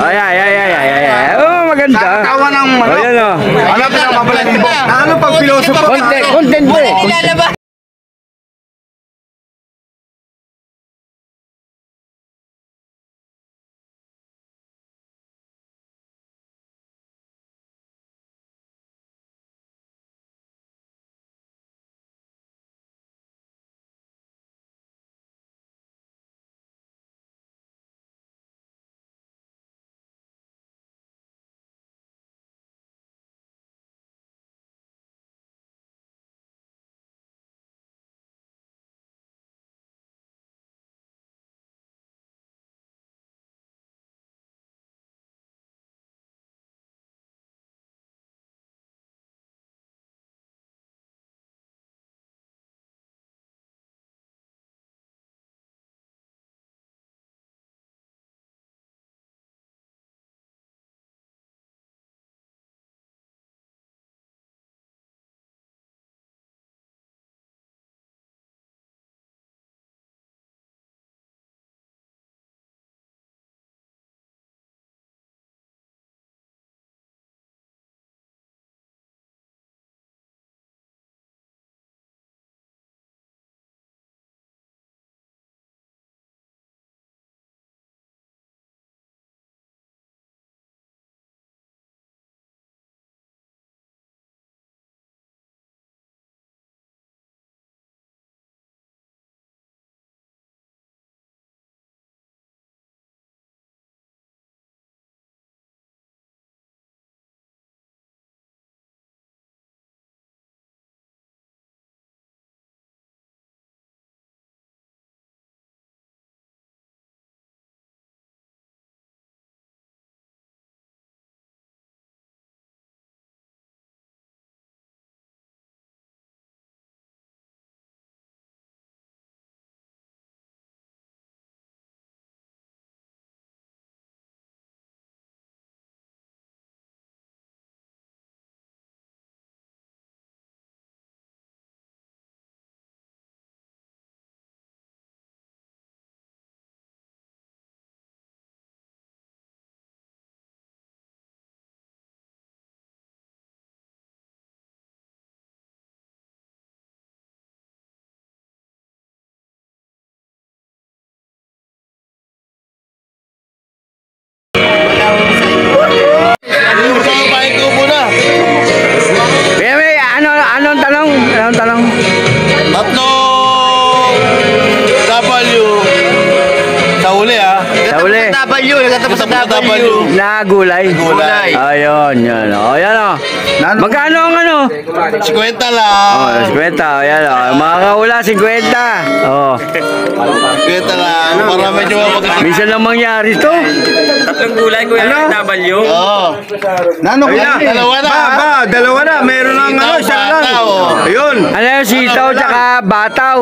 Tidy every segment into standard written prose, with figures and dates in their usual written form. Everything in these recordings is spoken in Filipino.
Ay. Oh, maganda. Tawa ng manok. Ayan o. Ano pa ang mabalagibo? Ano pag pilosopo? Content mo eh. Anong tanong? Tatlong W sa uli Sa uli. W, nagtatapos sa W. Na gulay. Gulay. Ayun, yan o. Ayan o. Magkano ang ano? 50 lang. Oh, 50. Ayan o. Mga kaula, 50. Oh. 50 lang. Para medyo Minsan lang mangyari to. Tatlong gulay ko yan, W. Oo. Nano ko Ayun na, dalawa na. dalawa na. Meron ng ano, siya lang. Ayun. Ano yung sitaw tsaka bataw?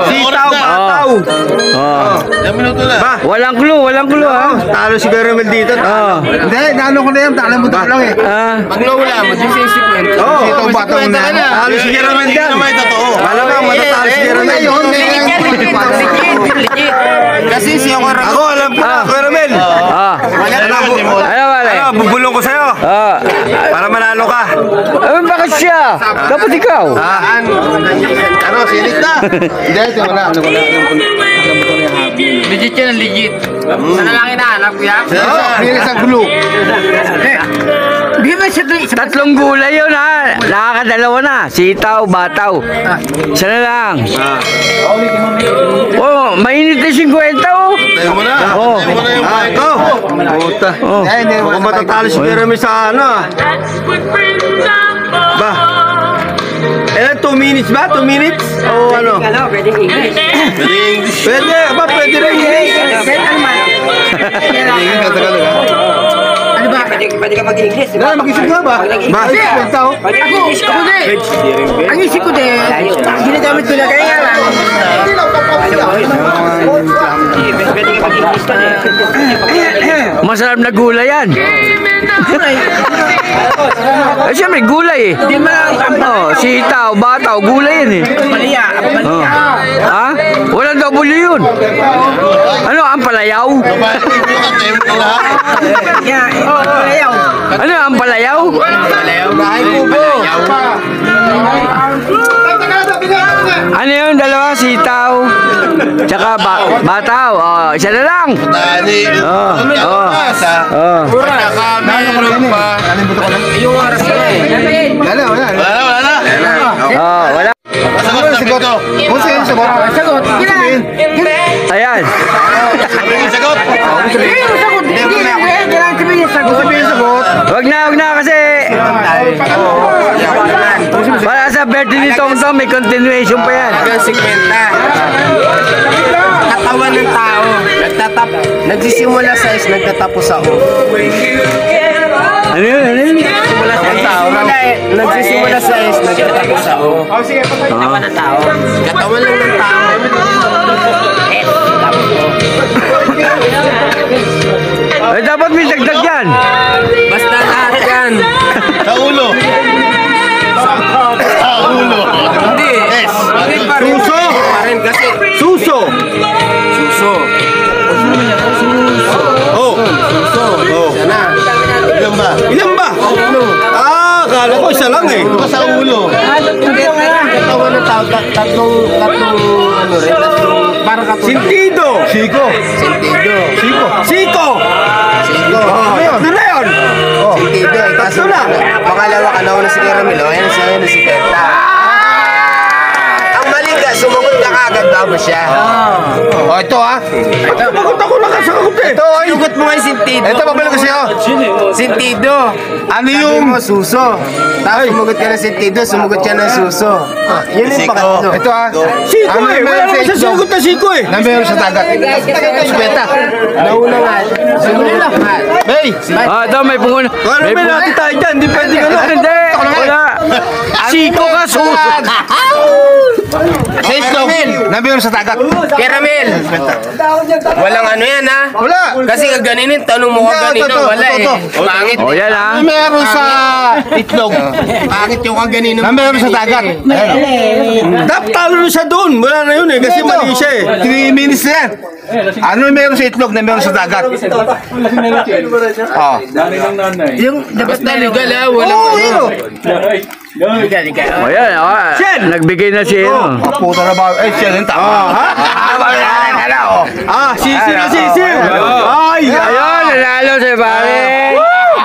Sitaw, bataw. Oh. Ilang minuto na. Walang clue ha. Talo si Garamel dito. Oh. Hindi, nano ko na yan. Talo mo lang eh. Maglawala mo, yung sisipin. Oo, sitaw, bataw na. Talo si Garamel Hindi dyan. naman totoo. Alam mo, matatalo si Garamel. Kasi siya ko rin. Ako, alam ko na, Garamel. Ah. Ano wala? Ano, bubulong ko sa'yo. Ah. Para manalo ka. Ay, bakit siya? Dapat ikaw. Ano, sinit na. Hindi, ito wala. Legit yan, legit. Sana lang hinahanap ko yan. Bilis ang gulo. Tatlong gulay yun ha. Nakakadalawa na. Sitaw, bataw. Isa na lang. Oh, mainit na 50 oh. Tayo mo na. Oh. Tayo mo na yung mic. Ito. Puta. Oh. Mukhang matatalo si Garamel sa ano. Ba? Eh, 2 minutes ba? 2 minutes? O ano? Pwede English. Pwede, ba? Pwede rin. Ano ba? Pwede ka mag-English. Dala, mag-isip ka ba? Ba? Kwenta oh. Mag-English ka. Ang isip ko din, ginagamit ko na kaya lang. Masarap na gulay yan. Eh, siyempre, gulay eh. Oh, sitaw, bataw, gulay yan eh. Maliya. Oh. Ha? Walang W yun. Ano, ang palayaw? Ayaw. Ano, ang palayaw? Bahay kubo. Ano yun, dalawa? Sitaw. Tsaka bataw. Oh, isa na lang. Dali. Oh, oh. Sa. Oh. Saka meron pa. Yung oras na eh. Wala. Wala na. Oh, wala. Sagot na pito. Kung sino sagot? Sagot. Kailangan. Ayan. Sagot. Kailangan sabihin sagot. Wag na kasi para sa birthday ni Tom Tom, may continuation pa yan. Hanggang 50. Katawan ng tao. Nagsisimula sa is, nagtatapos sa O. Ano yun? Ano yun? Nagsisimula sa is, nagtatapos sa O. Katawan ng tao. Katawan lang ng tao. Eh, dapat may dagdag yan. Basta lahat yan. Sa ulo. Sa ulo. Hindi. Yes. Hindi pa rin. Suso. Pa rin kasi. Suso. Suso. Oh. Sana. Ilan ba? Ilan ba? Ah, kala ko isa lang eh. Sa ulo. Katawan ng tao. Tatlong ano rin. Parang katulad. Sintido. Siko. Sentido. Siko. Sentido. Tatlo na yun. Sentido. Kaso Tatlo lang. Pangalawa ka na si Ramilo. Ayan si Kenta. Ang mali ka, sumagot ka kagad bago siya. Oh, ito ah. Sumagot ako lang sa kagot eh. Ito ay. Sugot mo yung sentido. Ito, babalik ko sa'yo. Sentido. Ano Sabi yung... mo, suso. Tapos sumagot ka ng sentido, sumagot siya ng suso. Yun yung pakatlo. Ito ah. Siko eh. Wala naman sa sagot na siko eh. Namero sa dagat. Subeta. Nauna nga. Sumunod nga. Hey. Ah, ito may punguna. Ano may natin tayo dyan? Di pwede ka na. Hindi. Wala. Siko ka, suso. Sa islog. Namero sa dagat. Caramel. Walang ano yan ha. Wala. Kasi kaganinin, tanong mo kaganino. Wala eh. Pangit. Oh, yan ah. Namero sa itlog. Pangit yung kaganino. Namero sa dagat. Dapat talo siya doon. Wala na yun eh. Kasi mali siya eh. 3 minutes na yan. Ano yung meron sa itlog na meron sa dagat? Oh. Yung dapat Basta legal ha. Walang ano. Oh, yan. Oh, nagbigay na si ano. Puta na ba? Eh, siya rin tama. Ha? Ah, sisi na sisi. Ay, Ayun, nanalo si pare.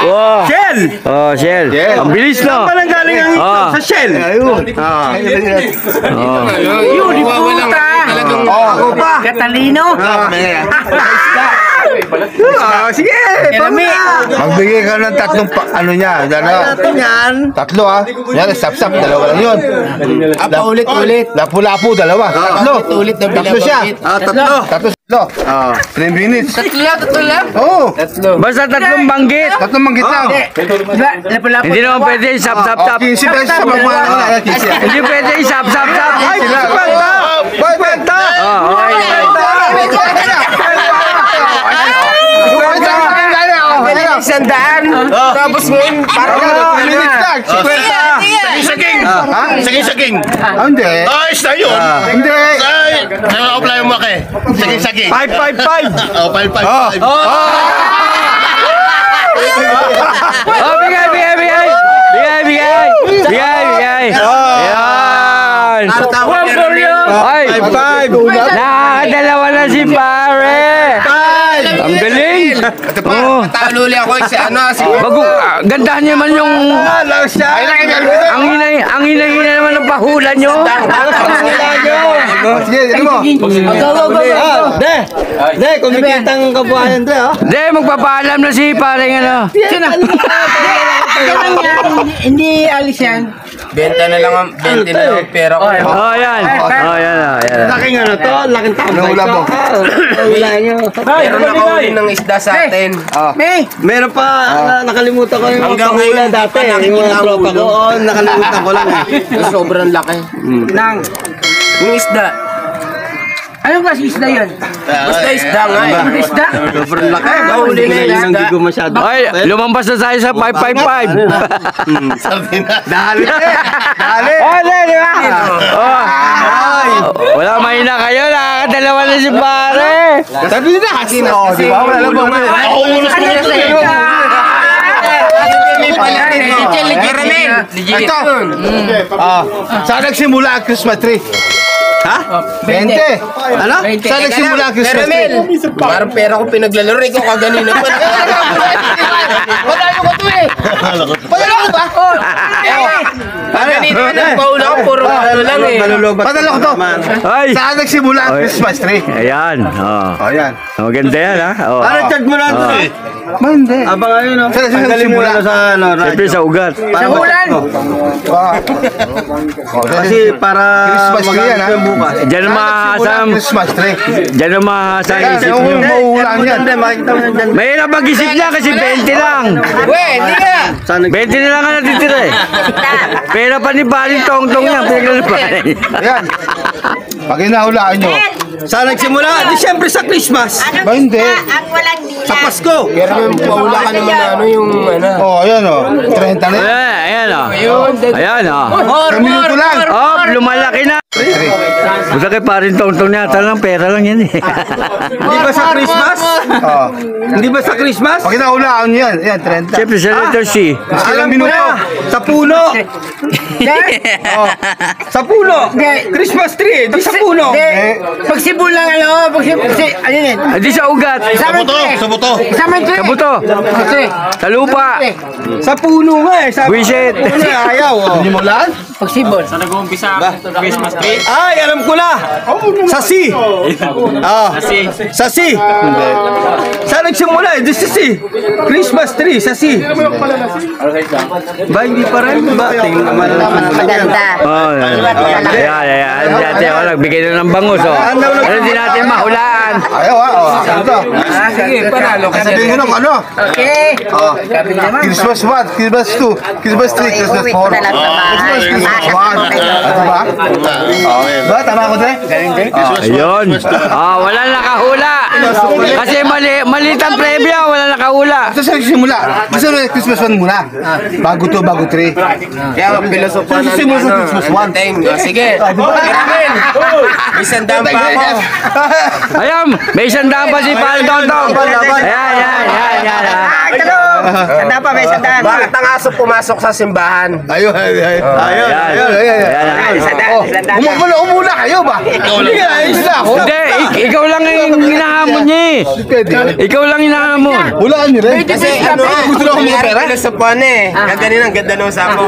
Wow. Shell. Oh, Shell. Ang bilis no. Saan palang galing ang itlog? Ah. Sa Shell. Ayun. Oh. Yun, Walang talagang. Ako pa. Katalino. Sige. Magbigay ka ng tatlong ano niya. Tatlo ah. Yan, sap-sap. Dalawa lang yun. Paulit-ulit. Lapu-lapu, dalawa. Tatlo. Ulit na Tatlo siya. Tatlo. Tatlo. 3 minutes. Tatlo lang. Oo. Basta tatlong banggit. Tatlong manggit lang. Lapu-lapu. Hindi naman pwede sap-sap-sap. 15 pesos sa mga 15. Hindi pwede sap-sap-sap. Ay, 50! 50! Oh, okay. Sandaan. Tapos ngayon, parang minutes lang. 50! Saging-saging. Hindi. Ayos na yun. Hindi. Apply mo kay. Saging-saging. 555. Oh, 5-5. Oh, bigay. Ayan. Ay, 5-5. nakadalawa na si pare. Ang galing. Oh. Talo ulit ako si ano si Gandahan niyo man yung ang hinay naman ng pahula niyo. Sige, dito mo. De, kumikita ang kabuhayan de, ha? Hindi, magpapaalam na si pare ano. Hindi alis yan. benta na lang ang pera ko. Oh, yan. Laking ano to, laking tambay. Wala mo. Meron ako ulit ng isda sa atin. Meron pa, nakalimutan ko yung Hanggang pahula ngayon, dati. nakikita Yung mga ang tropa ko, ulo. nakalimutan ko lang. Sobrang laki. Nang. Yung isda. Anong klase isda yun? Basta isda nga eh. Isda? Sobrang laki. Nahuli na yung isda. Ay, lumampas na tayo sa 555. Dali. Dali. Oh, di ba? Oh. Wala mahina kayo, nakakadalawa na si pare. Sabi nila kasi na. Oh, di ba? Wala lang ba? Nauulos mo kasi. Ito. Saan nagsimula ang Christmas tree? Ha? 20. Ano? Saan nagsimula ang Christmas tree? Parang pera ko pinaglalaro ko kaganina pa. Wala yung kato eh! Padala ko ba? Ganito na paula ko puro ano lang eh. Padala ko to. Ay. Saan nagsimula ang Christmas tree? Ayan. Oh. Oh, yan. Maganda yan, ha? Oh. charge mo lang to eh. Hindi. Abang ayun, no? Saan nagsimula sa ano? Siyempre sa ugat. Sa ulan! Kasi para Christmas tree yan, ha? Diyan ang mahasam. Christmas tree. Diyan ang mahasam Kaya isip yung nyo. mauulan yan. Mahirap mag-isip niya kasi 20 lang. Weh, hindi nga. 20 na lang ang natitira eh. Pera pa ni Baling Tongtong yan. Pinaglalapaan. Ayan. Pag inahulaan nyo. Saan nagsimula? Di siyempre sa Christmas. Ba hindi? Ang walang diyan. Sa Pasko. Pero yung paula ka naman na ano yung ano. Oh, ayan oh. 30 na yan. Ayan o. Ayan o. Minuto lang. Oh, lumalaki na. Basta kay Paring Tongtong niya. Talang pera lang yan eh. Hindi ba sa Christmas? Oh. Hindi ba sa Christmas? Pag inahulaan nyo yan. Ayan, 30. Siyempre sa letter C. Alam mo na. Sa puno. Oh. Sa puno. Christmas tree. Di sa puno. Pag sibol lang ano, pag sibol, ano yun? Hindi sa ugat. Sa buto! Sa buto. Sa buto! Sa buto. Sa lupa. Sa puno nga eh. Sa Buisit. puno eh, ayaw. Oh. Inimulan? Pag sibol. Ay, alam ko na. Sa C. Ah. Sa C. Saan nagsimula eh? Di sa C. Christmas tree. Sa C. Ba, hindi pa rin. Ba, tingnan naman ang Maganda. Oh, ayan, ayan. Dati ako nagbigay na ng bangus, oh. Ano din natin mahulaan? Ayaw ha. Oh. Ito. Sige, panalo ka Sabihin ko ng ano. Okay. Oh. Christmas 1, Christmas 2, Christmas 3, Christmas 4. Uwi ko na lang sa bahay. Christmas 1. Ah, Ito ba? Oh. Ba, tama ko din? Ayun. Ah, wala nakahula. Kasi maliit ang premyo, wala nakahula. Ito sa simula. Gusto na Christmas 1 muna. Bago 2, bago 3. Kaya pilosopan Saan simula sa Christmas 1? Sige. Caramel. Isang daan pa ako. Ayun, may isang daan pa si Paring Tongtong. Ayan, ayan, ayan, ayan. Sanda pa, may sanda. Bakit ang aso pumasok sa simbahan? Ayun, ayun. Ayun, Ayan. ayun, ayun. Umula kayo ba? Hindi nga, ayos na ako. Hindi, ikaw lang ang hinahamon niya eh. Pwede. Ikaw lang hinahamon. Hulaan niyo rin. Kasi ano, Gusto na akong nangyari magpera. pilosopan eh. Kaganin ang ganda ng usapan.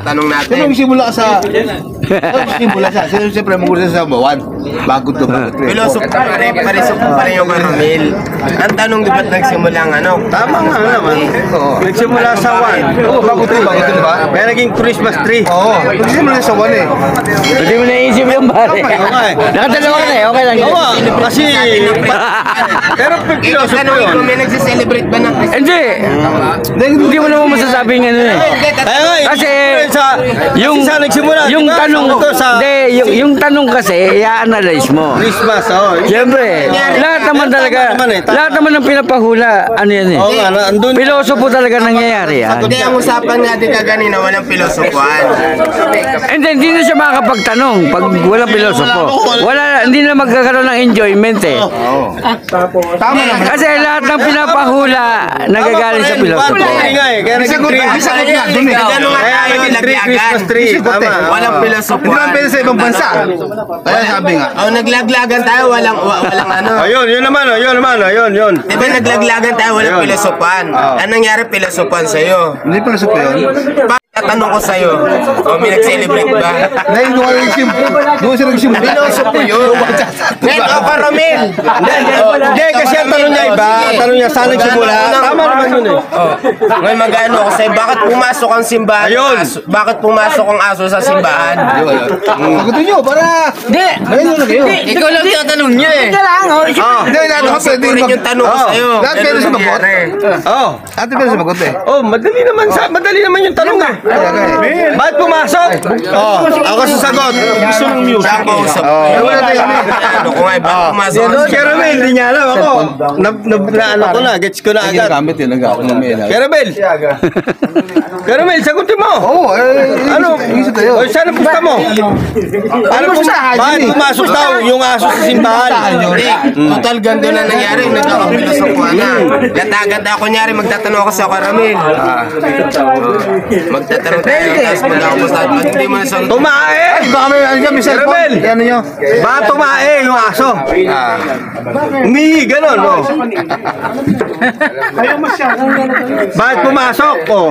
Tanong natin. Sino nagsimula sa... Sino nagsimula sa... Sino siyempre magulong sa buwan? Bago 2, bago 3. Pilosopan pa rin, paresopan pa rin yung Caramel. Ang tanong, di ba't nagsimula ang ano? Tama nga naman. Nagsimula sa 1. Oo, bago 3, bago 3 ba? Kaya naging Christmas tree. Oo, nagsimula sa 1 eh. Hindi mo naisip yung pare. Nakadalawa ka na eh, okay lang yun. Oo, kasi... Pero Ikaw, tanong ko, may nagsiselebrate ba ng Christmas? Hindi. Hindi mo naman masasabing ano eh. Kaya nga, Kasi sa, yung kasi saan nagsimula? yung Diba? tanong Ito sa hindi yung tanong kasi i-analyze mo. Christmas, oh. Siyempre, lahat naman talaga, lahat naman ng pinapahula, ano yan eh. Oo nga, andun. Pilosopo talaga nangyayari yan. Hindi, ang usapan natin kaganina, walang pilosopan. Hindi na siya makakapagtanong pag walang pilosopo. Hindi na magkakaroon ng enjoyment eh. Tama naman. Kasi lahat ng pinapahula nagagaling sa pilosopo. Nga eh, kaya naging tree. Isagot nga dun eh. Ganun nga Kaya tayo, naging tree, Christmas laglagan. tree. Isagot eh. Tama. Walang Hindi pilosopan. naman pwede sa ibang bansa. Kaya sabi nga. Oh, naglaglagan tayo, walang ano. Ayun, yun naman, oh, yun naman, oh, yun. Di ba naglaglagan tayo, walang pilosopan? Anong nangyari pilosopan sa'yo? Hindi pala sa yun. Tatanong ko sa'yo, may nag-celebrate ba? Dahil doon sila nagsimula. Pilosopo yun. Ngayon, o Caramel. Hindi, kasi ang tanong niya iba. Ang tanong niya, saan nagsimula? Tama naman yun eh. Ngayon, mag-ano ako sa'yo, bakit pumasok ang simbahan? Ayun. Bakit pumasok ang aso sa simbahan? Sagutin nyo para... Hindi! Ayun na kayo. Ikaw lang tinatanong niya eh. Ika lang, oh. Hindi, lahat ako pwede Rin yung tanong ko sa'yo. Lahat pwede Ganun sumagot. nangyari. Oh. Ate pwede sumagot eh. Oh, madali naman yung tanong eh. Bakit pumasok? Oh, ako sasagot. Gusto ng music. Saan ko usap? Wala tayo kami. Ano ko nga, bakit pumasok? Caramel, hindi niya alam ako. Ano ko na, gets ko na agad. Gamit yun, nag-ako Caramel! Caramel, sagutin mo! Oo, Ano? isip tayo. O, saan ang pusta mo? Bakit pumasok daw yung aso sa simbahan? Hindi, total ganda na nangyari. Nagkakabilos ako na. Ganda-ganda ako nyari, magtatanong ako sa Caramel. Magtatanong tayo, tapos wala ako basta. Ba't hindi mo nasagot? Tumae! Baka may ano dyan, may cellphone. Caramel! Ano nyo? Ba tumae yung aso? Umihi, gano'n, oh. Bakit pumasok? Oh.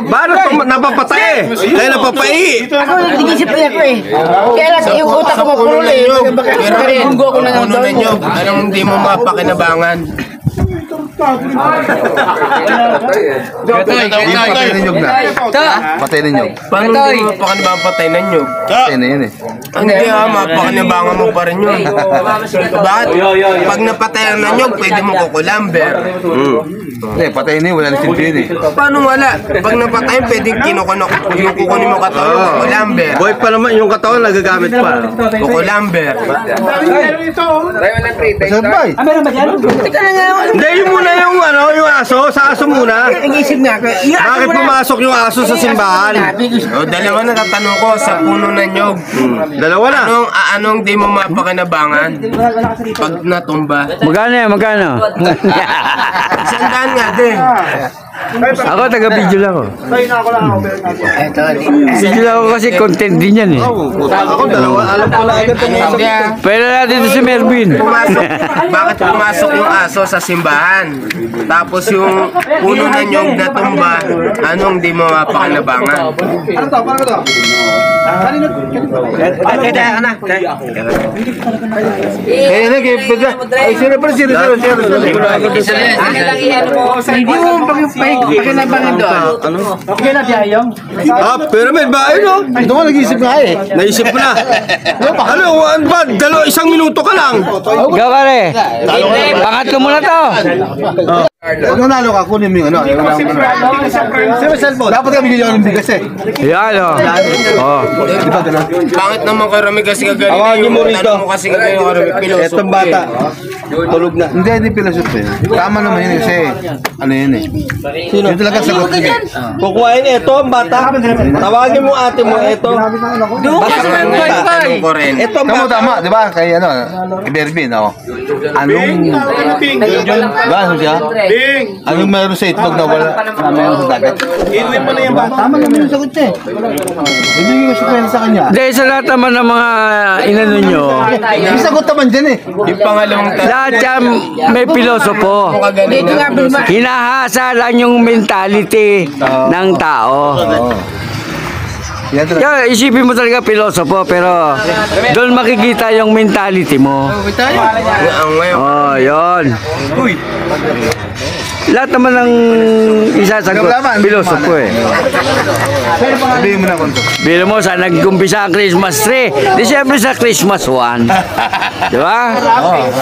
Bakit napapatay? Kaya napapai. Ako nag-isip rin ako eh. Kaya lang yung utak ko mapulol eh. Kaya bunggo ako na ng Puno na nyo, anong hindi mo mapakinabangan? Patay na nyog na. Patay na nyog. Paano hindi mo mapakinabangan patay na nyo? Patay na yun eh. Hindi mapakinabangan mo pa rin yun. Bakit? Pag napatayan na nyo, pwede mo kukulamber. Hindi, patay na yun. Wala na silbi yun eh. Paano wala? Pag napatayan, pwede yung kukunin mo katawan, kukulamber. Boy pa naman yung katawan, nagagamit pa. Kukulamber. Saan ba eh? Hindi, yun muna yung yung aso. Sa aso muna. Nag-isip nga ako. Bakit pumasok yung aso sa simbahan? O, dalawa na tatanong ko sa puno na nyog. Dalawa na. Anong di mo mapakinabangan? Pag natumba. Magkano yan? Magkano? Sandaan nga din. Ako, taga-video lang ako. Video lang ako kasi content din yan eh. Ako, dalawa. Alam ko na agad ang Hindi ah. Pwede natin ito si Mervin. Bakit pumasok yung aso sa simbahan? Tapos yung puno na nyog na tumba, anong di mo mapakinabangan? Ay, sino pa sino? Hindi mo pagkinabangan doon. Pero may ba, no? Ito nga nag-iisip nga eh. Naisip ko na. Ano ba? Isang minuto ka lang. Ikaw ka rin. Pangatlo mo na to. Pag nanalo ka, kunin mo yung ano. Sino may cellphone? Dapat kami bigyan ng bigas eh. Yan o. Oh. Di ba gano'n? Bakit naman karami kasi kagaling Tawagin mo rito. tanong mo kasi kagaling karami piloso. Etong bata. Tulog na. Hindi philosophy eh. Tama naman yun kasi ano yun eh. Sino? Yun talaga sagot niya eh. Kukuhain ito ang bata. Tawagin mo ate mo ito. Tanong ko rin. Ito ang Tama, bata. tama, di ba? Kay ano, kay Bervin, ako. Anong, ba, ano siya? Anong meron sa itlog na wala meron sa dagat? Inuwi mo na yung bata. Tama naman yung sagot niya eh. Hindi ko siya sa kanya. Dahil sa lahat naman ng mga inano nyo, Yung sagot naman dyan eh. Yung pangalawang lahat yan may pilosopo. kagaling na. Hinahasa lang yung mentality ng tao. Yan talaga. Kaya isipin mo talaga pilosopo, pero doon makikita yung mentality mo. Ang ngayon. Oh, yon. Lahat naman ng isasagot, pilosopo eh. Sabihin mo na kung ito. Bilo mo, sa nag-umpisa ang Christmas tree, di siyempre sa Christmas one. Di ba?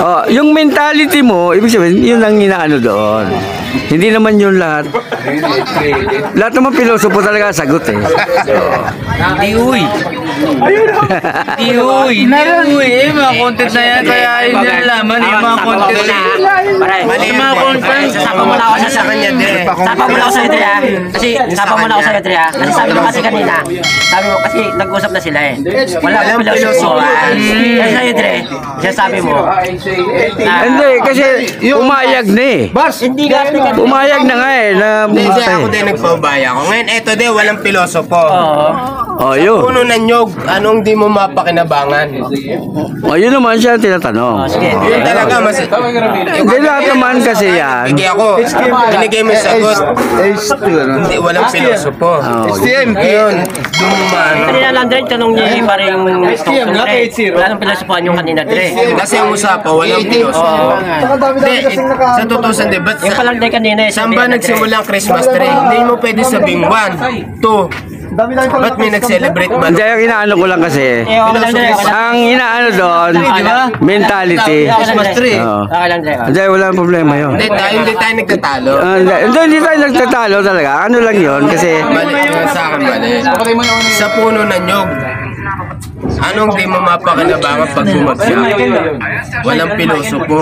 Oh, yung mentality mo, ibig sabihin, yun ang inaano doon. Hindi naman yun lahat. Lahat naman pilosopo talaga sagot eh. Hindi uy. Hindi uy. Eh, mga content na yan. Kaya yun yung laman. Yung mga content na Mali yung mga content. Sapa muna ako sa kanya din. Sapa muna ako sa'yo, Dre, ha? Kasi, sapa muna ako sa'yo, Dre, ha? Kasi sabi mo kasi kanina, sabi mo, kasi nag-usap na sila eh. Walang pilosopan. Kasi sa'yo, Dre, sabi mo, Hindi, kasi umayag na eh. hindi ka, Umayag na nga eh, na Hindi bumata ako eh. din nagpabaya ako. Ngayon, eto din, walang pilosopo. Oh, yun. Puno na nyog, anong di mo mapakinabangan? Oh, yun naman siya ang tinatanong. Yun talaga, mas... Hindi lahat naman kasi yan. Bigay ako, binigay mo yung sagot. Hindi, walang pilosopo. STM, Ngayon, doon mo maano. kanina lang, Dre, tanong niya yung parang Dre. Wala nang pilosopan yung kanina, Dre. Kasi ang usapan, walang pilosopo. Hindi, sa tutusan, di ba't Yung palang Dre kanina eh. saan ba nagsimula ang Christmas tree? Hindi mo pwede sabing 1, 2, Ba't may nag-celebrate ba? Hindi, ang inaano ko lang kasi. Okay lang, Dre. Okay lang. Ang inaano doon, mentality. Christmas tree. Oo. Okay lang, Dre. Hindi, wala problema yun. Hindi tayo nagtatalo. Hindi tayo nagtatalo talaga. Ano lang yun, kasi Mali, sa akin mali. Sa puno ng nyog, anong di mo mapakinabangan pag bumagsak? Walang pilosopo.